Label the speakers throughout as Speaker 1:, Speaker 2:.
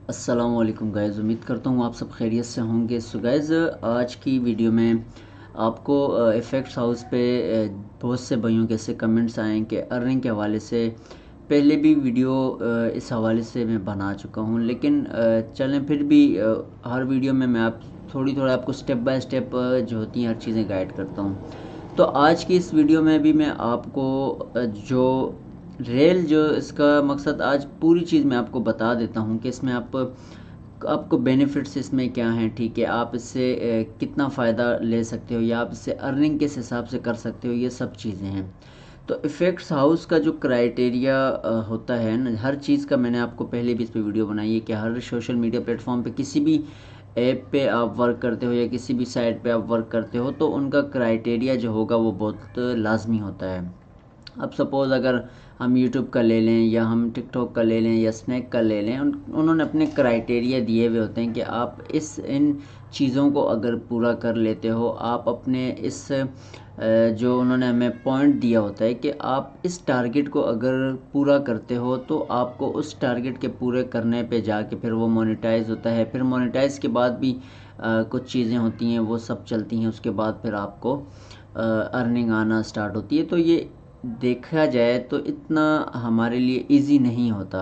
Speaker 1: अस्सलामुअलैकुम गाइज़, उम्मीद करता हूँ आप सब खैरियत से होंगे। सो गाइज़, आज की वीडियो में आपको इफ़ेक्ट्स हाउस पे बहुत से भाइयों के ऐसे कमेंट्स आए कि अर्निंग के हवाले से पहले भी वीडियो इस हवाले से मैं बना चुका हूँ, लेकिन चलें फिर भी हर वीडियो में मैं आप थोड़ा आपको स्टेप बाय स्टेप जो होती हैं हर चीज़ें गाइड करता हूँ। तो आज की इस वीडियो में भी मैं आपको जो रेल जो इसका मकसद आज पूरी चीज़ मैं आपको बता देता हूँ कि इसमें आपको बेनिफिट्स इसमें क्या हैं। ठीक है, आप इससे कितना फ़ायदा ले सकते हो या आप इससे अर्निंग किस हिसाब से कर सकते हो, ये सब चीज़ें हैं। तो इफ़ेक्ट्स हाउस का जो क्राइटेरिया होता है ना, हर चीज़ का मैंने आपको पहले भी इस पे वीडियो बनाई है कि हर सोशल मीडिया प्लेटफॉर्म पे किसी भी ऐप पे आप वर्क करते हो या किसी भी साइट पे आप वर्क करते हो तो उनका क्राइटेरिया जो होगा वो बहुत लाजमी होता है। अब सपोज़ अगर हम यूट्यूब का ले लें या हम टिकटॉक का ले लें या स्नैक का ले लें, उन्होंने अपने क्राइटेरिया दिए हुए होते हैं कि आप इन चीज़ों को अगर पूरा कर लेते हो, आप अपने जो उन्होंने हमें पॉइंट दिया होता है कि आप इस टारगेट को अगर पूरा करते हो तो आपको उस टारगेट के पूरे करने पे जाके फिर वो मोनेटाइज होता है। फिर मोनेटाइज के बाद भी कुछ चीज़ें होती हैं वो सब चलती हैं, उसके बाद फिर आपको अर्निंग आना स्टार्ट होती है। तो ये देखा जाए तो इतना हमारे लिए इजी नहीं होता।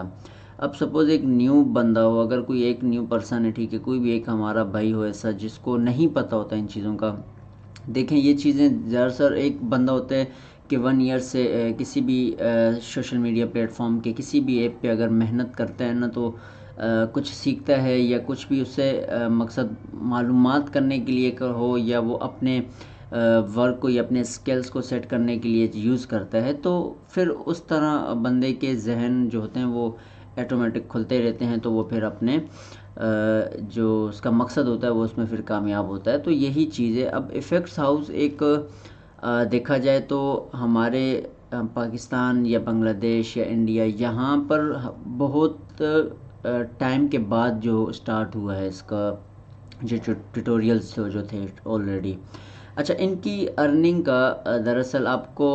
Speaker 1: अब सपोज़ एक न्यू बंदा हो, अगर कोई एक न्यू पर्सन है, ठीक है, कोई भी एक हमारा भाई हो ऐसा जिसको नहीं पता होता इन चीज़ों का। देखें ये चीज़ें ज़्यादातर एक बंदा होता है कि 1 ईयर से किसी भी सोशल मीडिया प्लेटफॉर्म के किसी भी ऐप पे अगर मेहनत करता है ना तो कुछ सीखता है या कुछ भी उससे मकसद मालूमात करने के लिए हो या वो अपने वर्क को या अपने स्किल्स को सेट करने के लिए यूज़ करता है, तो फिर उस तरह बंदे के जहन जो होते हैं वो ऑटोमेटिक खुलते रहते हैं, तो वो फिर अपने जो उसका मकसद होता है वो उसमें फिर कामयाब होता है। तो यही चीज़ है। अब इफ़ेक्ट्स हाउस एक देखा जाए तो हमारे पाकिस्तान या बांग्लादेश या इंडिया यहाँ पर बहुत टाइम के बाद जो स्टार्ट हुआ है इसका जो ट्यूटोरियल्स जो थे ऑलरेडी। अच्छा, इनकी अर्निंग का दरअसल आपको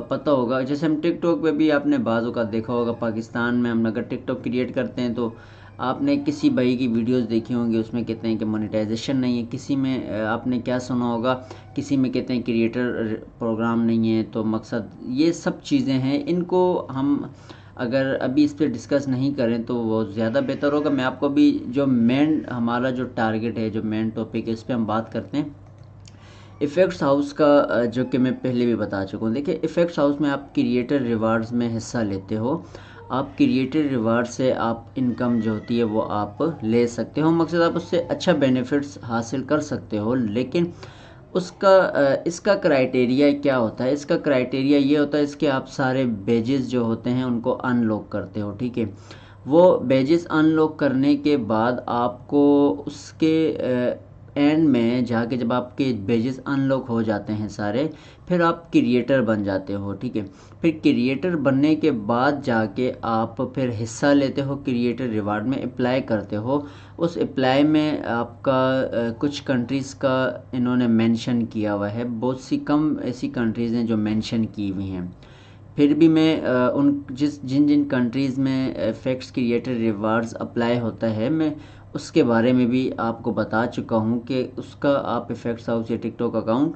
Speaker 1: पता होगा, जैसे हम टिकटॉक पे भी आपने बाज़ औक़ात देखा होगा, पाकिस्तान में हम अगर टिकटॉक क्रिएट करते हैं तो आपने किसी भाई की वीडियोस देखी होंगी, उसमें कहते हैं कि मोनेटाइजेशन नहीं है, किसी में आपने क्या सुना होगा, किसी में कहते हैं क्रिएटर प्रोग्राम नहीं है। तो मकसद ये सब चीज़ें हैं, इनको हम अगर अभी इस पर डिस्कस नहीं करें तो वो ज़्यादा बेहतर होगा। मैं आपको भी जो मेन हमारा जो टारगेट है, जो मेन टॉपिक है, इस पर हम बात करते हैं। इफ़ेक्ट्स हाउस का जो कि मैं पहले भी बता चुका हूँ। देखिए, इफ़ेक्ट्स हाउस में आप क्रिएटर रिवार्ड्स में हिस्सा लेते हो। आप क्रिएटर रिवार्ड से आप इनकम जो होती है वो आप ले सकते हो। मकसद आप उससे अच्छा बेनिफिट्स हासिल कर सकते हो, लेकिन इसका क्राइटेरिया क्या होता है? इसका क्राइटेरिया ये होता है इसके आप सारे बेजेस जो होते हैं उनको अनलॉक करते हो, ठीक है। वो बेजेस अनलॉक करने के बाद आपको उसके एंड में जाके जब आपके बेजेस अनलॉक हो जाते हैं सारे, फिर आप क्रिएटर बन जाते हो, ठीक है। फिर क्रिएटर बनने के बाद जाके आप फिर हिस्सा लेते हो क्रिएटर रिवार्ड में, अप्लाई करते हो। उस अप्लाई में आपका कुछ कंट्रीज़ का इन्होंने मेंशन किया हुआ है, बहुत सी कम ऐसी कंट्रीज़ हैं जो मेंशन की हुई हैं। फिर भी मैं जिन जिन कंट्रीज़ में इफ़ेक्ट्स क्रिएटर रिवार्ड्स अप्लाई होता है, मैं उसके बारे में भी आपको बता चुका हूँ कि उसका आप इफ़ेक्ट्स हाउस या टिकटॉक अकाउंट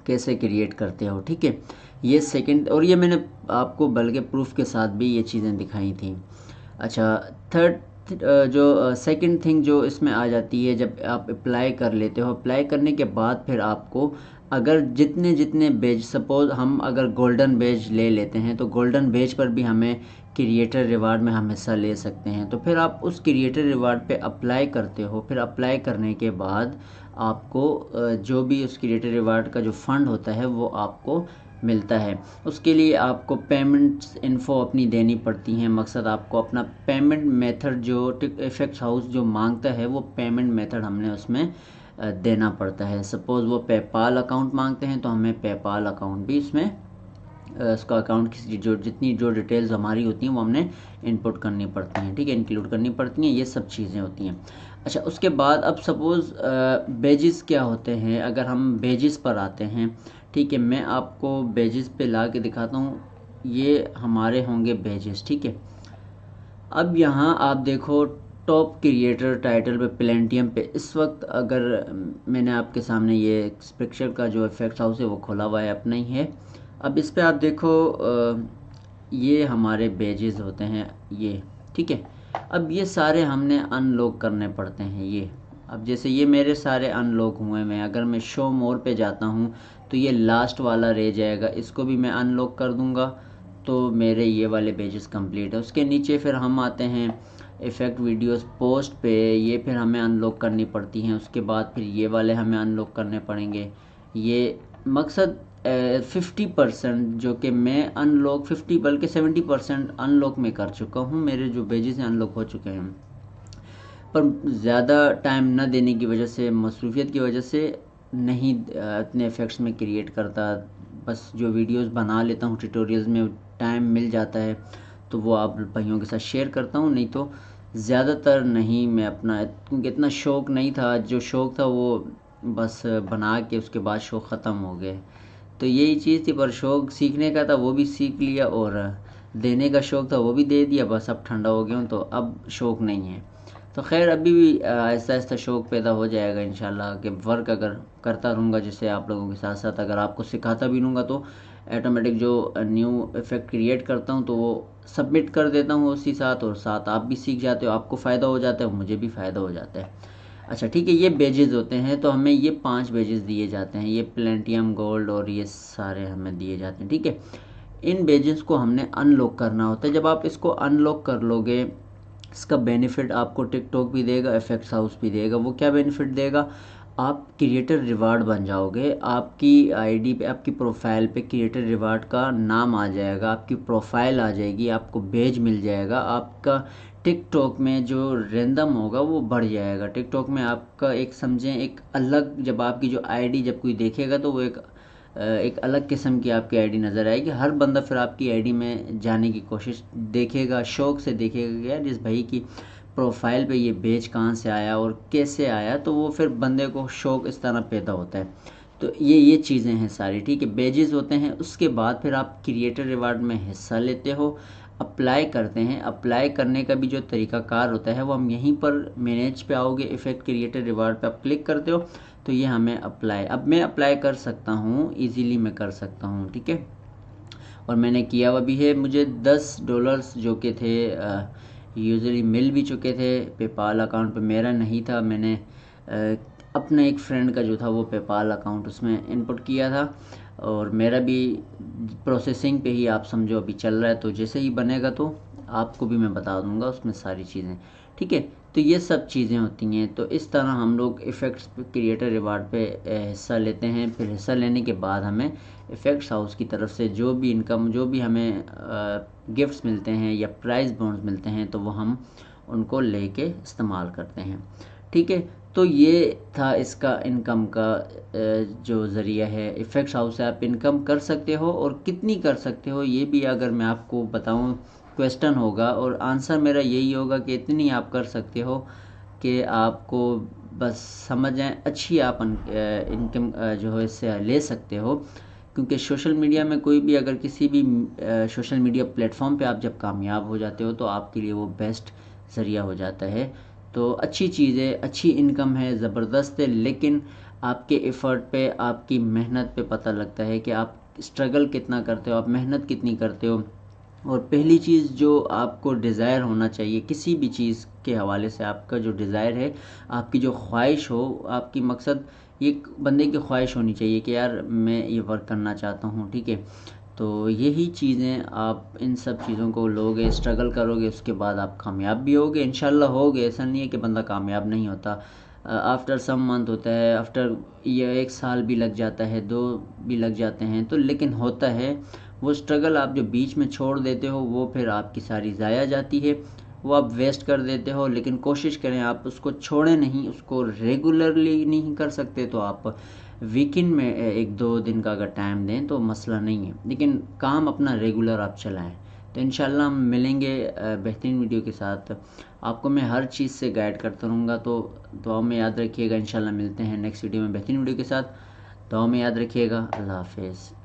Speaker 1: कैसे क्रिएट करते हो, ठीक है। ये सेकंड, और ये मैंने आपको बल्कि प्रूफ के साथ भी ये चीज़ें दिखाई थी। अच्छा, थर्ड जो सेकंड थिंग जो इसमें आ जाती है, जब आप अप्लाई कर लेते हो, अप्लाई करने के बाद फिर आपको अगर जितने जितने बेज, सपोज़ हम अगर गोल्डन बेज ले लेते हैं तो गोल्डन बेज पर भी हमें क्रिएटर रिवार्ड में हम हिस्सा ले सकते हैं। तो फिर आप उस क्रिएटर रिवार्ड पे अप्लाई करते हो। फिर अप्लाई करने के बाद आपको जो भी उस क्रिएटर रिवार्ड का जो फ़ंड होता है वो आपको मिलता है। उसके लिए आपको पेमेंट्स इन्फो अपनी देनी पड़ती हैं। मकसद आपको अपना पेमेंट मेथड जो इफ़ेक्ट्स हाउस जो मांगता है वो पेमेंट मेथड हमने उसमें देना पड़ता है। सपोज़ वो पेपाल अकाउंट मांगते हैं तो हमें पेपाल अकाउंट भी इसमें उसका अकाउंट की जो जितनी जो डिटेल्स हमारी होती हैं वो हमने इनपुट करनी पड़ती हैं, ठीक है, इंक्लूड करनी पड़ती हैं। ये सब चीज़ें होती हैं। अच्छा, उसके बाद अब सपोज़ बेजिस क्या होते हैं, अगर हम बेजिस पर आते हैं, ठीक है, मैं आपको बेजिस पे ला के दिखाता हूँ। ये हमारे होंगे बेजिस, ठीक है। अब यहाँ आप देखो टॉप क्रिएटर टाइटल पे प्लेंटियम पे इस वक्त अगर मैंने आपके सामने ये पिक्चर का जो इफेक्ट हाउस है वो खोला हुआ है, अपना ही है। अब इस पे आप देखो ये हमारे बेजेस होते हैं ये, ठीक है। अब ये सारे हमने अनलॉक करने पड़ते हैं ये। अब जैसे ये मेरे सारे अनलॉक हुए हैं, अगर मैं शो मोर पे जाता हूँ तो ये लास्ट वाला रह जाएगा, इसको भी मैं अनलॉक कर दूँगा तो मेरे ये वाले पेजेस कंप्लीट है। उसके नीचे फिर हम आते हैं इफ़ेक्ट वीडियोस पोस्ट पे, ये फिर हमें अनलॉक करनी पड़ती हैं। उसके बाद फिर ये वाले हमें अनलॉक करने पड़ेंगे। ये मकसद 50% जो कि मैं अनलॉक 50 बल्कि 70% अनलॉक में कर चुका हूँ, मेरे जो पेजेस हैं अनलॉक हो चुके हैं। पर ज़्यादा टाइम न देने की वजह से, मसरूफियत की वजह से नहीं इतने इफ़ेक्ट्स में क्रिएट करता। बस जो वीडियोस बना लेता हूँ ट्यूटोरियल्स में, टाइम मिल जाता है तो वो आप भाइयों के साथ शेयर करता हूँ, नहीं तो ज़्यादातर नहीं मैं अपना, क्योंकि इतना शौक़ नहीं था। जो शौक़ था वो बस बना के उसके बाद शौक़ ख़त्म हो गए। तो यही चीज़ थी, पर शौक़ सीखने का था वो भी सीख लिया और देने का शौक़ था वो भी दे दिया। बस अब ठंडा हो गया हूँ तो अब शौक़ नहीं है। तो खैर अभी भी आहिस्ता आहिस्ता शौक़ पैदा हो जाएगा इंशाल्लाह, कि वर्क अगर करता रहूँगा जैसे आप लोगों के साथ साथ, अगर आपको सिखाता भी रहूँगा तो ऑटोमेटिक जो न्यू इफ़ेक्ट क्रिएट करता हूँ तो वो सबमिट कर देता हूँ उसी साथ, और साथ आप भी सीख जाते हो, आपको फ़ायदा हो जाता है, मुझे भी फ़ायदा हो जाता है। अच्छा ठीक है, ये बेजेस होते हैं तो हमें ये 5 बेजेस दिए जाते हैं, ये प्लेंटियम गोल्ड और ये सारे हमें दिए जाते हैं, ठीक है। इन बेजेस को हमने अनलॉक करना होता है। जब आप इसको अनलॉक कर लोगे, इसका बेनिफिट आपको टिकटॉक भी देगा, इफेक्ट्स हाउस भी देगा। वो क्या बेनिफिट देगा, आप क्रिएटर रिवार्ड बन जाओगे। आपकी आईडी पे, आपकी प्रोफाइल पे क्रिएटर रिवार्ड का नाम आ जाएगा, आपकी प्रोफाइल आ जाएगी, आपको बेज मिल जाएगा। आपका टिकटॉक में जो रैंडम होगा वो बढ़ जाएगा। टिकटॉक में आपका एक समझें एक अलग, जब आपकी जो आईडी जब कोई देखेगा तो वो एक अलग किस्म की आपकी आईडी नज़र आएगी। हर बंदा फिर आपकी आईडी में जाने की कोशिश देखेगा, शौक़ से देखेगा कि यार इस भाई की प्रोफाइल पे ये बेच कहाँ से आया और कैसे आया, तो वो फिर बंदे को शौक़ इस तरह पैदा होता है। तो ये चीज़ें हैं सारी, ठीक है। बेजेस होते हैं, उसके बाद फिर आप क्रिएटर रिवार्ड में हिस्सा लेते हो, अप्लाई करते हैं। अप्लाई करने का भी जो तरीक़ाकार होता है वो हम यहीं पर मैनेज पे आओगे, इफ़ेक्ट क्रिएटर रिवार्ड पे आप क्लिक करते हो तो ये हमें अप्लाई, अब मैं अप्लाई कर सकता हूँ, ईज़िली मैं कर सकता हूँ, ठीक है। और मैंने किया हुआ भी है। मुझे $10 जो कि थे यूजुअली मिल भी चुके थे। पेपाल अकाउंट पे मेरा नहीं था, मैंने अपने एक फ्रेंड का जो था वो पेपाल अकाउंट उसमें इनपुट किया था, और मेरा भी प्रोसेसिंग पे ही आप समझो अभी चल रहा है। तो जैसे ही बनेगा तो आपको भी मैं बता दूंगा उसमें सारी चीज़ें, ठीक है। तो ये सब चीज़ें होती हैं। तो इस तरह हम लोग इफ़ेक्ट्स क्रिएटर रिवार्ड पे हिस्सा लेते हैं। फिर हिस्सा लेने के बाद हमें इफ़ेक्ट्स हाउस की तरफ से जो भी इनकम, जो भी हमें गिफ्ट्स मिलते हैं या प्राइज़ बॉन्ड्स मिलते हैं तो वो हम उनको लेके इस्तेमाल करते हैं, ठीक है। तो ये था इसका इनकम का जो ज़रिया है। इफ़ेक्ट्स हाउस से आप इनकम कर सकते हो, और कितनी कर सकते हो ये भी अगर मैं आपको बताऊं क्वेश्चन होगा, और आंसर मेरा यही होगा कि इतनी आप कर सकते हो कि आपको बस समझ आए, अच्छी आप इनकम जो है इससे ले सकते हो। क्योंकि सोशल मीडिया में कोई भी, अगर किसी भी सोशल मीडिया प्लेटफॉर्म पे आप जब कामयाब हो जाते हो तो आपके लिए वो बेस्ट ज़रिया हो जाता है। तो अच्छी चीज़ है, अच्छी इनकम है, ज़बरदस्त है। लेकिन आपके एफ़र्ट पे, आपकी मेहनत पे पता लगता है कि आप स्ट्रगल कितना करते हो, आप मेहनत कितनी करते हो। और पहली चीज़ जो आपको डिज़ायर होना चाहिए किसी भी चीज़ के हवाले से, आपका जो डिज़ायर है, आपकी जो ख्वाहिश हो, आपकी मकसद, ये बंदे की ख्वाहिश होनी चाहिए कि यार मैं ये वर्क करना चाहता हूँ, ठीक है। तो यही चीज़ें, आप इन सब चीज़ों को लोगे, स्ट्रगल करोगे, उसके बाद आप कामयाब भी होगे, इंशाल्लाह होगे। ऐसा नहीं है कि बंदा कामयाब नहीं होता। आफ्टर सम मंथ होता है, आफ्टर ये 1 साल भी लग जाता है, 2 भी लग जाते हैं, तो लेकिन होता है। वो स्ट्रगल आप जो बीच में छोड़ देते हो वो फिर आपकी सारी ज़ाया जाती है, वो आप वेस्ट कर देते हो। लेकिन कोशिश करें आप उसको छोड़ें नहीं, उसको रेगुलरली नहीं कर सकते तो आप वीकेंड में 1-2 दिन का अगर टाइम दें तो मसला नहीं है, लेकिन काम अपना रेगुलर आप चलाएं। तो इंशाल्लाह हम मिलेंगे बेहतरीन वीडियो के साथ। आपको मैं हर चीज़ से गाइड करता रहूँगा, तो दुआ में याद रखिएगा। इंशाल्लाह मिलते हैं नेक्स्ट वीडियो में बेहतरीन वीडियो के साथ। दुआ में याद रखिएगा। अल्लाह हाफिज़।